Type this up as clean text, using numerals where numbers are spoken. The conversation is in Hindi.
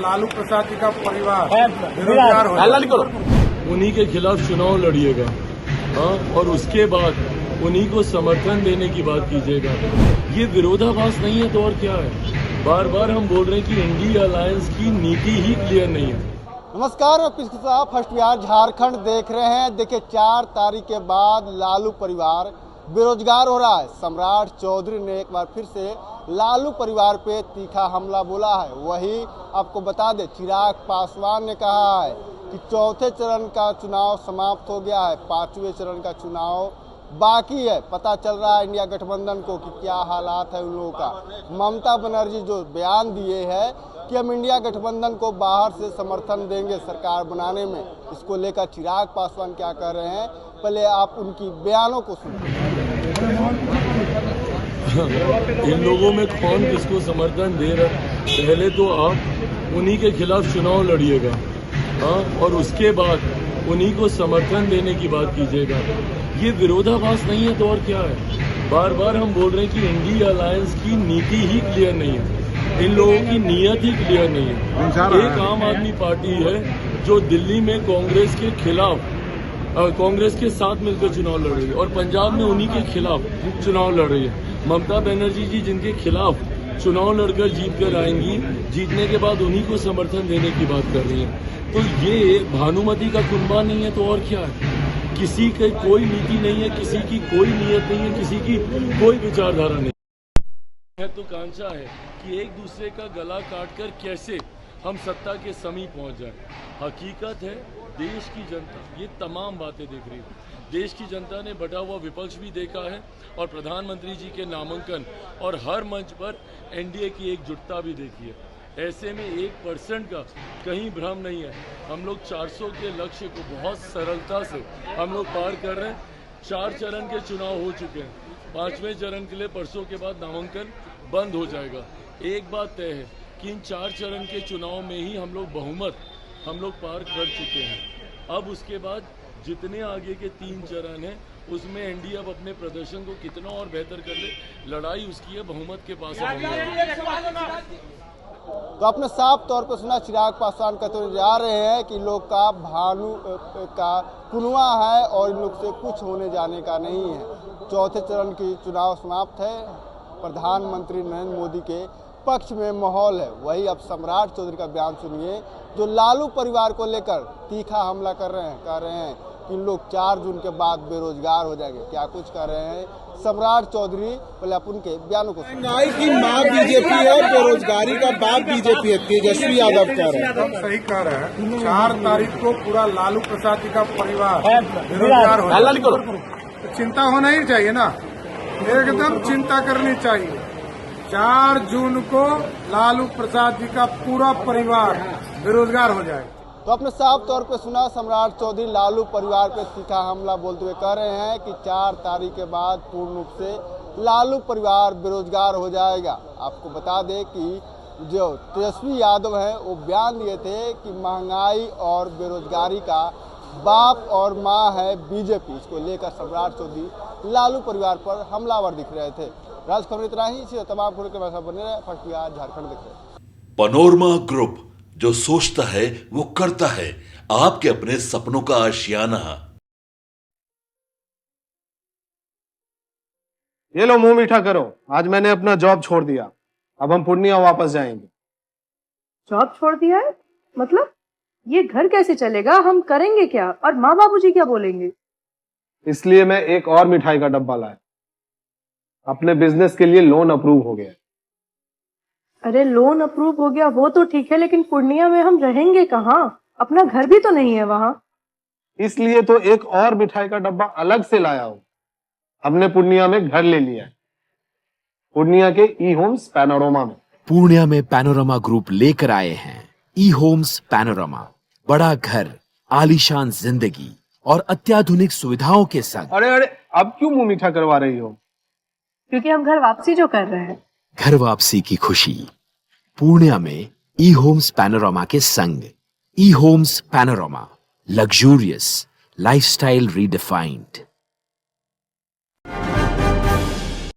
लालू प्रसाद जी का परिवार बेरोजगार हो जाए। उन्हीं के खिलाफ चुनाव लड़िएगा, हाँ, और उसके बाद उन्हीं को समर्थन देने की बात कीजिएगा। ये विरोधाभास नहीं है तो और क्या है। बार बार हम बोल रहे हैं कि इंडिया अलायंस की नीति ही क्लियर नहीं है। नमस्कार, मैं पिछले साल फर्स्ट बिहार झारखंड देख रहे हैं। देखिए 4 तारीख के बाद लालू परिवार बेरोजगार हो रहा है। सम्राट चौधरी ने एक बार फिर से लालू परिवार पे तीखा हमला बोला है। वही आपको बता दें, चिराग पासवान ने कहा है कि चौथे चरण का चुनाव समाप्त हो गया है, 5वें चरण का चुनाव बाकी है। पता चल रहा है इंडिया गठबंधन को कि क्या हालात है उन लोगों का। ममता बनर्जी जो बयान दिए है कि हम इंडिया गठबंधन को बाहर से समर्थन देंगे सरकार बनाने में, इसको लेकर चिराग पासवान क्या कह रहे हैं, पहले आप उनकी बयानों को सुनिए। इन लोगों में कौन किसको समर्थन दे रहा है, पहले तो आप उन्हीं के खिलाफ चुनाव लड़िएगा, हाँ, और उसके बाद उन्हीं को समर्थन देने की बात कीजिएगा। ये विरोधाभास नहीं है तो और क्या है। बार बार हम बोल रहे हैं कि इंडिया अलायंस की नीति ही क्लियर नहीं है, इन लोगों की नीयत ही क्लियर नहीं है। एक आम आदमी पार्टी है जो दिल्ली में कांग्रेस के खिलाफ, कांग्रेस के साथ मिलकर चुनाव लड़ रही है, और पंजाब में उन्हीं के खिलाफ चुनाव लड़ रही है। ममता बनर्जी जी जिनके खिलाफ चुनाव लड़कर जीत कर आएंगी, जीतने के बाद उन्हीं को समर्थन देने की बात कर रही है। तो ये भानुमति का कुंभा नहीं है तो और क्या है। किसी की कोई नीति नहीं है, किसी की कोई नीयत नहीं है, किसी की कोई विचारधारा नहीं है। तो कांचा है कि एक दूसरे का गला काटकर कैसे हम सत्ता के समीप पहुंच जाए। हकीकत है देश की जनता ये तमाम बातें देख रही है। देश की जनता ने बटा हुआ विपक्ष भी देखा है और प्रधानमंत्री जी के नामांकन और हर मंच पर एनडीए की एकजुटता भी देखी है। ऐसे में 1% का कहीं भ्रम नहीं है। हम लोग 400 के लक्ष्य को बहुत सरलता से हम लोग पार कर रहे हैं। 4 चरण के चुनाव हो चुके हैं। 5वें चरण के लिए परसों के बाद नामांकन बंद हो जाएगा। एक बात तय है कि इन 4 चरण के चुनाव में ही हम लोग बहुमत हम लोग पार कर चुके हैं। अब उसके बाद जितने आगे के 3 चरण हैं उसमें एनडीए अब अपने प्रदर्शन को कितना और बेहतर कर ले, लड़ाई उसकी है, बहुमत के पास है। तो आपने साफ तौर पर सुना, चिराग पासवान कहते हुए जा रहे हैं कि लोग का भानु का कुनवा है और इन लोग से कुछ होने जाने का नहीं है। चौथे चरण की चुनाव समाप्त है, प्रधानमंत्री नरेंद्र मोदी के पक्ष में माहौल है। वही अब सम्राट चौधरी का बयान सुनिए जो लालू परिवार को लेकर तीखा हमला कर रहे हैं। कह रहे हैं कि इन लोग 4 जून के बाद बेरोजगार हो जाएंगे। क्या कुछ कह रहे हैं सम्राट चौधरी, पहले आप उनके बयानों को सुनिए। महंगाई की माँ बीजेपी है, बेरोजगारी का बाप बीजेपी है, तेजस्वी यादव कह रहे हैं। सही कह रहे हैं। 4 तारीख को पूरा लालू प्रसाद जी का परिवार बेरोजगार हो जाए। चिंता होना ही चाहिए ना, एकदम चिंता करनी चाहिए। 4 जून को लालू प्रसाद जी का पूरा परिवार बेरोजगार हो जाए। तो आपने साफ तौर पे सुना, सम्राट चौधरी लालू परिवार पे तीखा हमला बोलते हुए कह रहे हैं कि 4 तारीख के बाद पूर्ण रूप से लालू परिवार बेरोजगार हो जाएगा। आपको बता दें कि जो तेजस्वी यादव हैं वो बयान दिए थे कि महंगाई और बेरोजगारी का बाप और माँ है बीजेपी। इसको लेकर सम्राट चौधरी लालू परिवार पर हमलावर दिख रहे थे। राज खबर इतना ही, इसी तमाम खबरों के बाद बने रहे फर्स्ट बिहार झारखंड देख रहे। पनोरमा ग्रुप, जो सोचता है वो करता है। आपके अपने सपनों का आशियाना। ये लो, मुंह मीठा करो। आज मैंने अपना जॉब छोड़ दिया, अब हम पूर्णिया वापस जाएंगे। जॉब छोड़ दिया है? मतलब ये घर कैसे चलेगा? हम करेंगे क्या? और माँ बाबूजी क्या बोलेंगे? इसलिए मैं एक और मिठाई का डब्बा लाया। अपने बिजनेस के लिए लोन अप्रूव हो गया। अरे लोन अप्रूव हो गया वो तो ठीक है, लेकिन पूर्णिया में हम रहेंगे कहाँ? अपना घर भी तो नहीं है वहाँ। इसलिए तो एक और मिठाई का डब्बा अलग से लाया हूँ। हमने पूर्णिया में घर ले लिया है, पूर्णिया के ई होम्स पैनोरमा में। पूर्णिया में पैनोरमा ग्रुप लेकर आए हैं ई होम्स पैनोरमा। बड़ा घर, आलीशान जिंदगी और अत्याधुनिक सुविधाओं के संग। अरे अब क्यों मुंह मीठा करवा रही हो? क्योंकि हम घर वापसी जो कर रहे हैं। घर वापसी की खुशी पूर्णिया में ई होम्स पैनोरमा के संग। E homes panorama, luxurious lifestyle redefined.